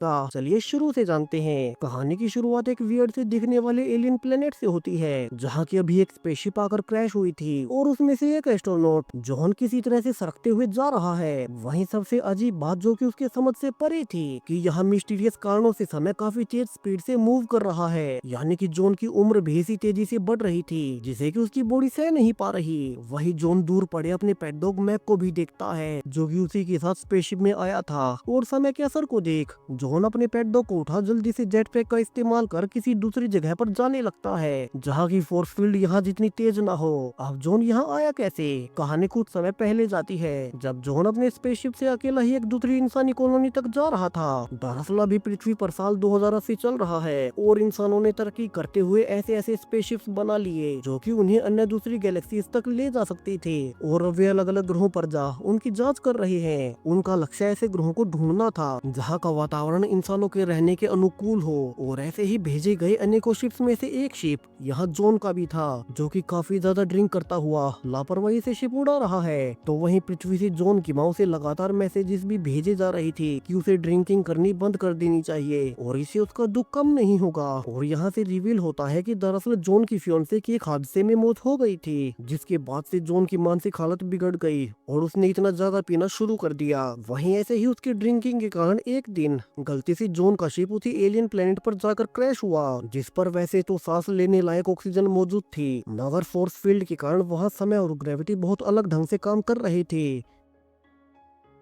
का। चलिए शुरू से जानते हैं। कहानी की शुरुआत एक वियर्ड से दिखने वाले एलियन प्लेनेट से होती है, जहाँ की अभी एक स्पेसशिप आकर क्रैश हुई थी और उसमें से एक एस्ट्रोनॉट जॉन किसी तरह से सरकते हुए जा रहा है। वहीं सबसे अजीब बात जो कि उसके समझ से परे थी कि यहाँ मिस्टीरियस कारणों से समय काफी तेज स्पीड से मूव कर रहा है, यानी कि जॉन की उम्र भी इसी तेजी से बढ़ रही थी जिसे कि उसकी बॉडी सह नहीं पा रही। वही जॉन दूर पड़े अपने पेट डॉग मैक को भी देखता है, जो कि उसी के साथ स्पेसशिप में आया था। और समय के असर को देख जॉन अपने पेट डॉग को उठा जल्दी से जेट पैक का इस्तेमाल कर किसी दूसरी जगह पर जाने लगता है, जहाँ की फोर्स फील्ड यहाँ जितनी तेज ना हो। अब जॉन यहाँ आया कैसे? कहानी कुछ समय पहले जाती है, जब जॉन अपने स्पेसशिप से अकेला ही एक दूसरी इंसानी कॉलोनी तक जा रहा था। दरअसल अभी पृथ्वी पर साल 2080 चल रहा है और इंसानों ने तरक्की करते हुए ऐसे ऐसे स्पेसशिप्स बना लिए जो कि उन्हें अन्य दूसरी गैलेक्सीज तक ले जा सकती थे। और वे अलग अलग ग्रहों पर जा उनकी जांच कर रहे हैं। उनका लक्ष्य ऐसे ग्रहों को ढूंढना था जहां का वातावरण इंसानों के रहने के अनुकूल हो। और ऐसे ही भेजे गए अनेकों शिप्स में से एक शिप यहाँ जॉन का भी था, जो कि काफी ज्यादा ड्रिंक करता हुआ लापरवाही से शिप उड़ा रहा है। तो वहीं पृथ्वी से जॉन की माँ से लगातार मैसेजेस भी भेजे जा रही थी कि उसे ड्रिंकिंग करनी बंद कर देनी चाहिए और इससे उसका दुख कम नहीं होगा। और यहाँ से रिवील होता है कि दरअसल जॉन की फियोंसे की एक हादसे में मौत हो गई थी, जिसके बाद से जॉन की मानसिक हालत बिगड़ गई और उसने इतना ज्यादा पीना शुरू कर दिया। वहीं ऐसे ही उसकी ड्रिंकिंग के कारण एक दिन गलती से जॉन का शिप उसी एलियन प्लेनेट पर जाकर क्रैश हुआ, जिस पर वैसे तो सांस लेने लायक ऑक्सीजन मौजूद थी, मगर फोर्स फील्ड के कारण वहाँ समय और ग्रेविटी बहुत अलग ढंग से काम कर रही थी।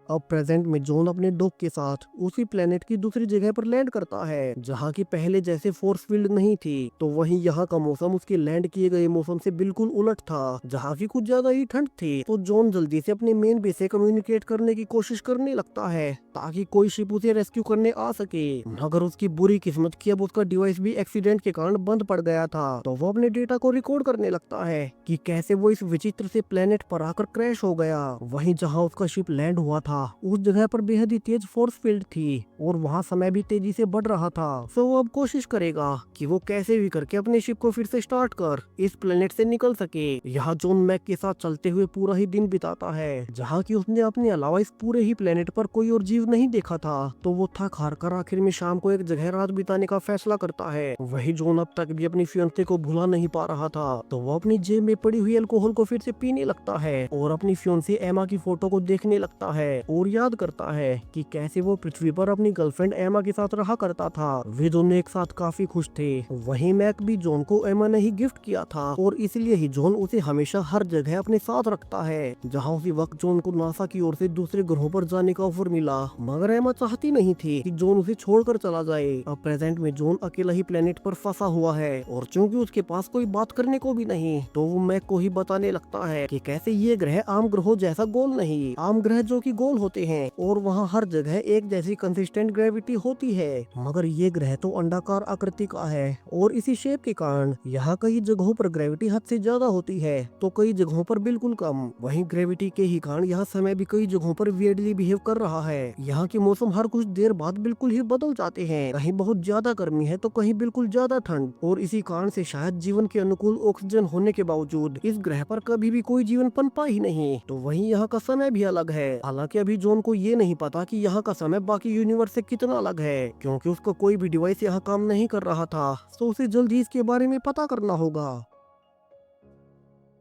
अब प्रेजेंट में जॉन अपने डॉग के साथ उसी प्लेनेट की दूसरी जगह पर लैंड करता है, जहाँ की पहले जैसे फोर्स फील्ड नहीं थी। तो वहीं यहाँ का मौसम उसके लैंड किए गए मौसम से बिल्कुल उलट था, जहाँ की कुछ ज्यादा ही ठंड थी। तो जॉन जल्दी से अपने मेन बेस से कम्युनिकेट करने की कोशिश करने लगता है ताकि कोई शिप उसे रेस्क्यू करने आ सके। मगर उसकी बुरी किस्मत की अब उसका डिवाइस भी एक्सीडेंट के कारण बंद पड़ गया था। तो वो अपने डेटा को रिकॉर्ड करने लगता है कि कैसे वो इस विचित्र से प्लेनेट पर आकर क्रैश हो गया। वहीं जहाँ उसका शिप लैंड हुआ था उस जगह पर बेहद ही तेज फोर्स फील्ड थी और वहाँ समय भी तेजी से बढ़ रहा था। सो वो अब कोशिश करेगा कि वो कैसे भी करके अपने शिप को फिर से स्टार्ट कर इस प्लेनेट से निकल सके। यहाँ जॉन मैक के साथ चलते हुए पूरा ही दिन बिताता है, जहाँ की उसने अपने अलावा इस पूरे ही प्लेनेट पर कोई और जीव नहीं देखा था। तो वो थक हार कर आखिर में शाम को एक जगह रात बिताने का फैसला करता है। वही जॉन अब तक भी अपनी फियांसे को भुला नहीं पा रहा था, तो वो अपनी जेब में पड़ी हुई अल्कोहल को फिर से पीने लगता है और अपनी फियांसे एमा की फोटो को देखने लगता है और याद करता है कि कैसे वो पृथ्वी पर अपनी गर्लफ्रेंड एमा के साथ रहा करता था। वे दोनों एक साथ काफी खुश थे। वहीं मैक भी जॉन को एमा ने ही गिफ्ट किया था और इसलिए ही जॉन उसे हमेशा हर जगह अपने साथ रखता है। जहाँ उसी वक्त जॉन को नासा की ओर से दूसरे ग्रहों पर जाने का ऑफर मिला, मगर एमा चाहती नहीं थी कि जॉन उसे छोड़कर चला जाए। अब प्रेजेंट में जॉन अकेला ही प्लेनेट पर फंसा हुआ है और चूंकि उसके पास कोई बात करने को भी नहीं, तो वो मैक को ही बताने लगता है कि कैसे ये ग्रह आम ग्रहों जैसा गोल नहीं, आम ग्रह जो कि गोल होते हैं और वहाँ हर जगह एक जैसी कंसिस्टेंट ग्रेविटी होती है, मगर ये ग्रह तो अंडाकार आकृति का है और इसी शेप के कारण यहाँ कई जगहों पर ग्रेविटी हद से ज्यादा होती है तो कई जगहों पर बिल्कुल कम। वहीं ग्रेविटी के ही कारण यहाँ समय भी कई जगहों पर वियर्डली बिहेव कर रहा है। यहाँ के मौसम हर कुछ देर बाद बिल्कुल ही बदल जाते हैं, कहीं बहुत ज्यादा गर्मी है तो कहीं बिल्कुल ज्यादा ठंड, और इसी कारण से शायद जीवन के अनुकूल ऑक्सीजन होने के बावजूद इस ग्रह पर कभी भी कोई जीवन पनपा ही नहीं। तो वहीं यहाँ का समय भी अलग है। हालांकि अभी जॉन को ये नहीं पता कि यहाँ का समय बाकी यूनिवर्स से कितना अलग है, क्योंकि उसका कोई भी डिवाइस यहाँ काम नहीं कर रहा था। तो उसे जल्द ही इसके बारे में पता करना होगा।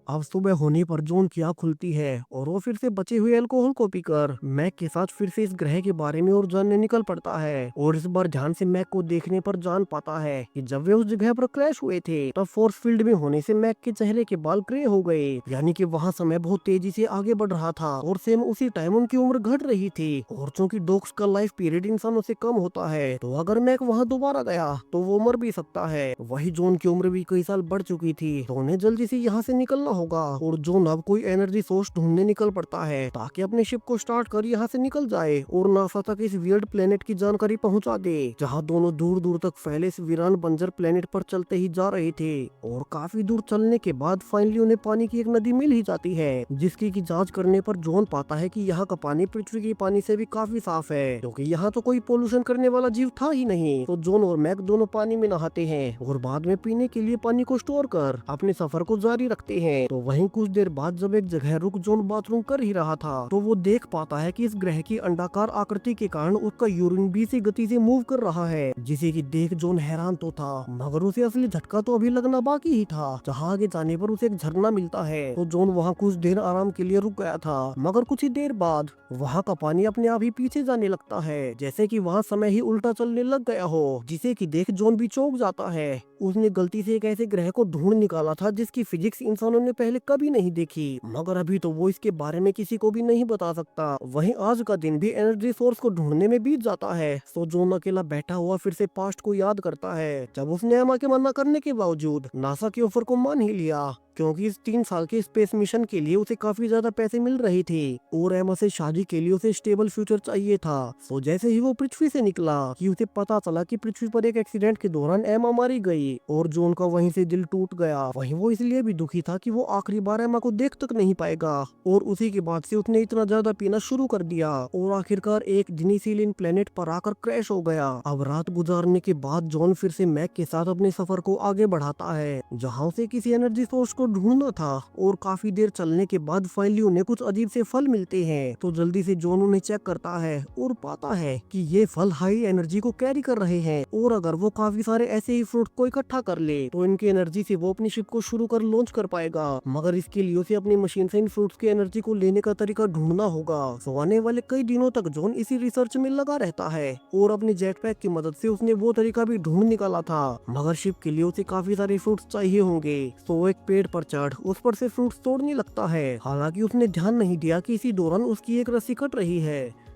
अब सुबह होने पर जॉन की आँख खुलती है और वो फिर से बचे हुए अल्कोहल को पीकर मैक के साथ फिर से इस ग्रह के बारे में और जानने निकल पड़ता है। और इस बार ध्यान से मैक को देखने पर जान पाता है कि जब वे उस जगह पर क्रैश हुए थे तब फोर्स फील्ड में होने से मैक के चेहरे के बाल ग्रे हो गए, यानी कि वहाँ समय बहुत तेजी से आगे बढ़ रहा था और सेम उसी टाइम उनकी उम्र घट रही थी। और चूंकि डॉग्स का लाइफ पीरियड इंसानों से कम होता है, तो अगर मैक वहाँ दोबारा गया तो वो मर भी सकता है। वही जॉन की उम्र भी कई साल बढ़ चुकी थी, तो उन्हें जल्दी से यहाँ से निकलना होगा। और जॉन अब कोई एनर्जी सोर्स ढूंढने निकल पड़ता है ताकि अपने शिप को स्टार्ट कर यहाँ से निकल जाए और नासा तक इस वियर्ड प्लेनेट की जानकारी पहुंचा दे, जहाँ दोनों दूर दूर तक फैले इस वीरान बंजर प्लेनेट पर चलते ही जा रहे थे। और काफी दूर चलने के बाद फाइनली उन्हें पानी की एक नदी मिल ही जाती है, जिसकी की जांच करने पर जॉन पाता है कि यहाँ का पानी पृथ्वी के पानी से भी काफी साफ है, क्योंकि यहाँ तो कोई पोल्यूशन करने वाला जीव था ही नहीं। तो जॉन और मैक दोनों पानी में नहाते हैं और बाद में पीने के लिए पानी को स्टोर कर अपने सफर को जारी रखते हैं। तो वहीं कुछ देर बाद जब एक जगह रुक जॉन बाथरूम कर ही रहा था तो वो देख पाता है कि इस ग्रह की अंडाकार आकृति के कारण उसका यूरिन भी इसी गति से मूव कर रहा है, जिसे कि देख जॉन हैरान तो था मगर उसे असली झटका तो अभी लगना बाकी ही था। जहाँ आगे जाने पर उसे एक झरना मिलता है तो जॉन वहाँ कुछ देर आराम के लिए रुक गया था, मगर कुछ ही देर बाद वहाँ का पानी अपने आप ही पीछे जाने लगता है, जैसे कि वहाँ समय ही उल्टा चलने लग गया हो, जिसे कि देख जॉन भी चौंक जाता है। उसने गलती से एक ऐसे ग्रह को ढूंढ निकाला था जिसकी फिजिक्स इंसानों ने पहले कभी नहीं देखी, मगर अभी तो वो इसके बारे में किसी को भी नहीं बता सकता। वहीं आज का दिन भी एनर्जी सोर्स को ढूंढने में बीत जाता है। तो जॉन अकेला बैठा हुआ फिर से पास्ट को याद करता है जब उसने एमा के मना करने के बावजूद नासा के ऑफर को मान ही लिया, क्योंकि इस 3 साल के स्पेस मिशन के लिए उसे काफी ज्यादा पैसे मिल रही थी और एमा से शादी के लिए उसे स्टेबल फ्यूचर चाहिए था। तो जैसे ही वो पृथ्वी से निकला कि उसे पता चला कि पृथ्वी पर एक एक्सीडेंट के दौरान एमा मारी गई और जॉन का वहीं से दिल टूट गया। वहीं वो इसलिए भी दुखी था कि वो आखिरी बार एमा को देख तक नहीं पाएगा और उसी के बाद से उसने इतना ज्यादा पीना शुरू कर दिया और आखिरकार एक दिन इस एलियन प्लेनेट पर आकर क्रैश हो गया। अब रात गुजारने के बाद जॉन फिर से मैक के साथ अपने सफर को आगे बढ़ाता है, जहाँ उसे किसी एनर्जी सोर्स को ढूंढना था और काफी देर चलने के बाद फाइनली उन्हें कुछ अजीब से फल मिलते हैं। तो जल्दी से जॉन उन्हें चेक करता है और पाता है कि ये फल हाई एनर्जी को कैरी कर रहे हैं और अगर वो काफी सारे ऐसे ही फ्रूट को इकट्ठा कर ले तो इनकी एनर्जी से वो अपनी शिप को शुरू कर लॉन्च कर पाएगा, मगर इसके लिए उसे अपनी मशीन से इन फ्रूट्स की एनर्जी को लेने का तरीका ढूंढना होगा। तो आने वाले कई दिनों तक जॉन इसी रिसर्च में लगा रहता है और अपने जेट पैक की मदद से उसने वो तरीका भी ढूंढ निकाला था, मगर शिप के लिए उसे काफी सारे फ्रूट्स चाहिए होंगे। तो वो एक पेड़ पर चढ़ उस पर से फ्रूट्स तोड़ने लगता है, हालांकि उसने ध्यान नहीं दिया कि इसी दौरान उसकी एक रस्सी कट रही है,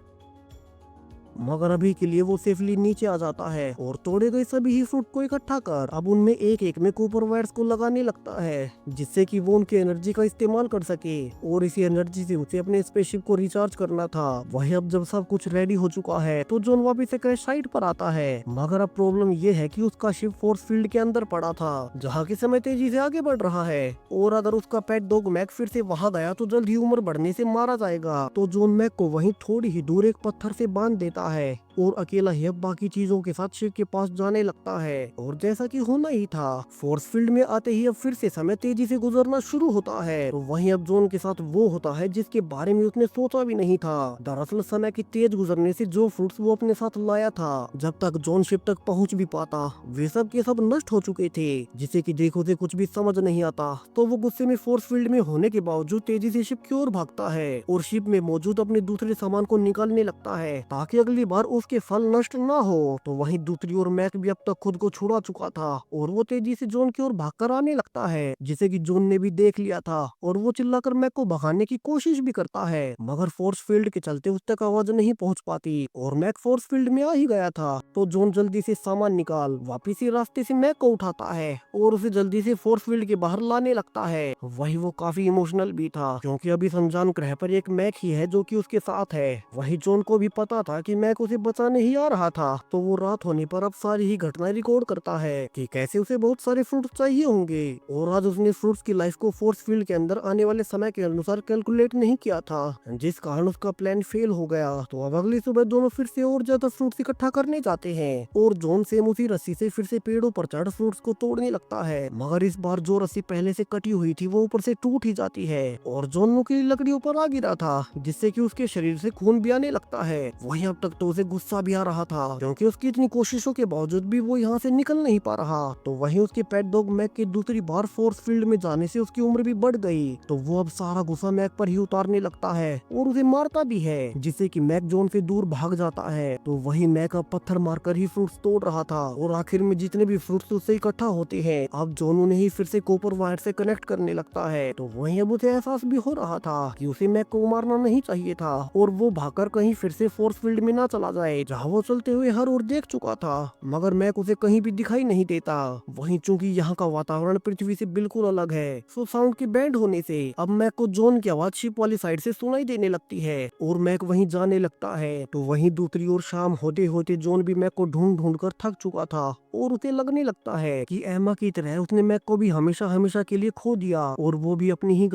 मगर अभी के लिए वो सेफली नीचे आ जाता है और तोड़े गए सभी ही फ्रूट को इकट्ठा कर अब उनमें एक एक में कूपर वायर्स को लगाने लगता है, जिससे कि वो उनकी एनर्जी का इस्तेमाल कर सके और इसी एनर्जी से उसे अपने स्पेसशिप को रिचार्ज करना था। वही अब जब सब कुछ रेडी हो चुका है तो जॉन वापिस से क्रैश साइट पर आता है, मगर अब प्रॉब्लम ये है कि उसका शिप फोर्स फील्ड के अंदर पड़ा था, जहाँ की समय तेजी से आगे बढ़ रहा है और अगर उसका पेट डॉग मैक फिर से वहाँ गया तो जल्द ही उम्र बढ़ने से मारा जाएगा। तो जॉन मैक को वहीं थोड़ी ही दूर एक पत्थर से बांध देता है और अकेला ही अब बाकी चीजों के साथ शिप के पास जाने लगता है। और जैसा कि होना ही था, फोर्स फील्ड में आते ही अब फिर से समय तेजी से गुजरना शुरू होता है। तो वहीं अब जॉन के साथ वो होता है जिसके बारे में उसने सोचा भी नहीं था। दरअसल समय की तेज गुजरने से जो फ्रूट्स वो अपने साथ लाया था, जब तक जॉन शिप तक पहुंच भी पाता वे सब के सब नष्ट हो चुके थे, जिसे कि देखो से कुछ भी समझ नहीं आता। तो वो गुस्से में फोर्स फील्ड में होने के बावजूद तेजी से शिप की ओर भागता है और शिप में मौजूद अपने दूसरे सामान को निकालने लगता है ताकि अगली बार उसके फल नष्ट ना हो। तो वहीं दूसरी ओर मैक भी अब तक खुद को छुड़ा चुका था और वो तेजी से जॉन की ओर भागकर आने लगता है, जिसे कि जॉन ने भी देख लिया था और वो चिल्लाकर मैक को भगाने की कोशिश भी करता है, मगर फोर्स फील्ड के चलते उस तक आवाज नहीं पहुंच पाती और मैक फोर्स फील्ड में आ ही गया था। तो जॉन जल्दी से सामान निकाल वापिस ही रास्ते से मैक को उठाता है और उसे जल्दी से फोर्स फील्ड के बाहर लाने लगता है। वही वो काफी इमोशनल भी था क्योंकि अभी अनजान ग्रह पर एक मैक ही है जो कि उसके साथ है। वही जॉन को भी पता था कि मैक उसे बचाने ही आ रहा था। तो वो रात होने पर अब सारी ही घटनाएं रिकॉर्ड करता है कि कैसे उसे बहुत सारे फ्रूट्स चाहिए होंगे और आज उसने फ्रूट्स की लाइफ को फोर्स फील्ड के अंदर आने वाले समय के अनुसार कैलकुलेट नहीं किया था, जिस कारण उसका प्लान फेल हो गया। तो अब अगली सुबह दोनों फिर से और ज्यादा फ्रूट्स इकट्ठा करने जाते हैं और जॉन सेम उसी रस्सी से फिर से पेड़ों पर चढ़ फ्रूट्स को तोड़ने लगता है, मगर इस बार जो रस्सी पहले से कटी हुई थी वो ऊपर से टूट ही जाती है और जॉन नुकीली लकड़ियों पर आ गिरा था, जिससे कि उसके शरीर से खून भी आने लगता है। वहीं अब तक तो उसे गुस्सा भी आ रहा था क्योंकि उसकी इतनी कोशिशों के बावजूद भी वो यहाँ से निकल नहीं पा रहा। तो वहीं उसके पेट डॉग मैक के दूसरी बार फोर्स फील्ड में जाने से उसकी उम्र भी बढ़ गई। तो वो अब सारा गुस्सा मैक पर ही उतारने लगता है और उसे मारता भी है, जिससे कि मैक जॉन से दूर भाग जाता है। तो वहीं मैक अब पत्थर मारकर ही फ्रूट्स तोड़ रहा था और आखिर में जितने भी फ्रूट्स उससे इकट्ठा होते हैं अब जॉन उन्हें ही फिर से कॉपर वायर से कनेक्ट करने लगता है। तो वहीं अब उसे एहसास भी हो रहा था कि उसे मैक को मारना नहीं चाहिए था और वो भागकर कहीं फिर से फोर्स फील्ड में ना चला जाए जहाँ वो चलते हुए हर ओर देख चुका था, मगर मैक उसे कहीं भी दिखाई नहीं देता। वहीं चूंकि यहाँ का वातावरण पृथ्वी से बिल्कुल अलग है, सो साउंड के बैंड होने से अब मैक को जॉन की आवाज शिप वाली साइड से सुनाई देने लगती है और मैक वहीं जाने लगता है। तो वहीं दूसरी ओर शाम होते होते जॉन भी मैक को ढूंढ ढूंढ कर थक चुका था और उसे लगने लगता है कि एमा की तरह उसने मैक को भी हमेशा हमेशा के लिए खो दिया और वो भी अपनी ही